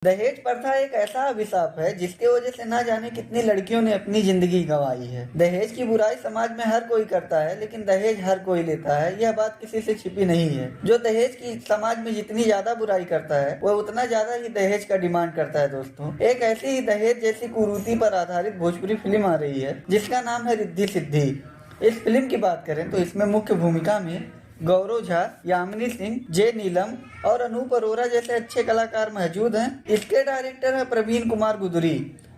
दहेज प्रथा एक ऐसा अभिशाप है जिसके वजह से ना जाने कितनी लड़कियों ने अपनी जिंदगी गंवाई है। दहेज की बुराई समाज में हर कोई करता है, लेकिन दहेज हर कोई लेता है, यह बात किसी से छिपी नहीं है। जो दहेज की समाज में जितनी ज्यादा बुराई करता है वह उतना ज्यादा ही दहेज का डिमांड करता है। दोस्तों, एक ऐसी ही दहेज जैसी कुरीति पर आधारित भोजपुरी फिल्म आ रही है जिसका नाम है रिद्धि सिद्धि। इस फिल्म की बात करें तो इसमें मुख्य भूमिका में गौरव झा, यामिनी सिंह, जे नीलम और अनूप अरोरा जैसे अच्छे कलाकार मौजूद हैं। इसके डायरेक्टर है प्रवीण कुमार गुदरी।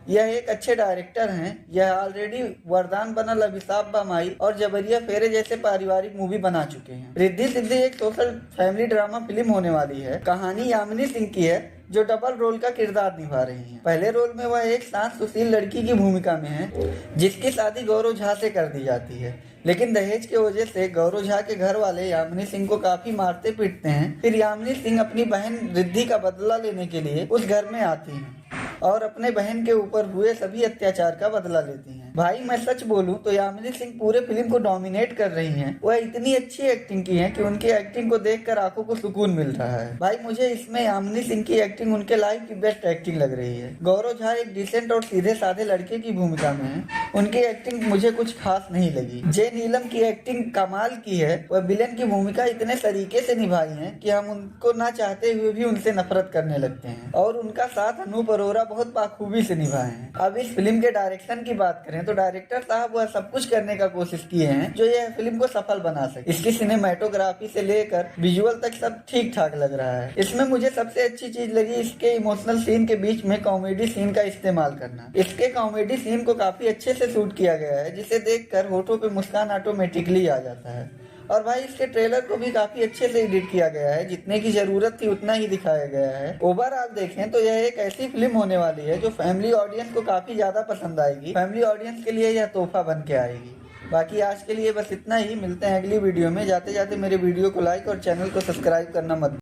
यह एक अच्छे डायरेक्टर हैं। यह ऑलरेडी वरदान बनल, अभिशाप बमाई और जबरिया फेरे जैसे पारिवारिक मूवी बना चुके हैं। रिद्धि सिद्धि एक सोशल फैमिली ड्रामा फिल्म होने वाली है। कहानी यामिनी सिंह की है जो डबल रोल का किरदार निभा रही हैं। पहले रोल में वह एक शांत सुशील लड़की की भूमिका में है जिसकी शादी गौरव झा से कर दी जाती है, लेकिन दहेज के वजह से गौरव झा के घर वाले यामिनी सिंह को काफी मारते पीटते हैं। फिर यामिनी सिंह अपनी बहन रिद्धि का बदला लेने के लिए उस घर में आती हैं और अपने बहन के ऊपर हुए सभी अत्याचार का बदला लेती हैं। भाई मैं सच बोलूं तो यामिनी सिंह पूरे फिल्म को डोमिनेट कर रही हैं। वह इतनी अच्छी एक्टिंग की है कि उनकी एक्टिंग को देखकर आंखों को सुकून मिल रहा है। भाई मुझे इसमें यामिनी सिंह की एक्टिंग उनके लाइफ की बेस्ट एक्टिंग लग रही है। गौरव झा एक डिसेंट और सीधे साधे लड़के की भूमिका में है। उनकी एक्टिंग मुझे कुछ खास नहीं लगी। जे नीलम की एक्टिंग कमाल की है। वह विलेन की भूमिका इतने तरीके से निभाई है कि हम उनको ना चाहते हुए भी उनसे नफरत करने लगते हैं, और उनका साथ अनूप अरोरा बहुत बाखूबी से निभाए हैं। अब इस फिल्म के डायरेक्शन की बात करें तो डायरेक्टर साहब वह सब कुछ करने का कोशिश किए हैं जो यह फिल्म को सफल बना सके। इसकी सिनेमेटोग्राफी से लेकर विजुअल तक सब ठीक ठाक लग रहा है। इसमें मुझे सबसे अच्छी चीज लगी इसके इमोशनल सीन के बीच में कॉमेडी सीन का इस्तेमाल करना। इसके कॉमेडी सीन को काफी अच्छे से शूट किया गया है जिसे देखकर होठों पे मुस्कान ऑटोमेटिकली आ जाता है। और भाई इसके ट्रेलर को भी काफी अच्छे से एडिट किया गया है। जितने की जरूरत थी उतना ही दिखाया गया है। ओवरऑल देखें तो यह एक ऐसी फिल्म होने वाली है जो फैमिली ऑडियंस को काफी ज्यादा पसंद आएगी। फैमिली ऑडियंस के लिए यह तोहफा बन के आएगी। बाकी आज के लिए बस इतना ही। मिलते हैं अगली वीडियो में। जाते जाते मेरे वीडियो को लाइक और चैनल को सब्सक्राइब करना मत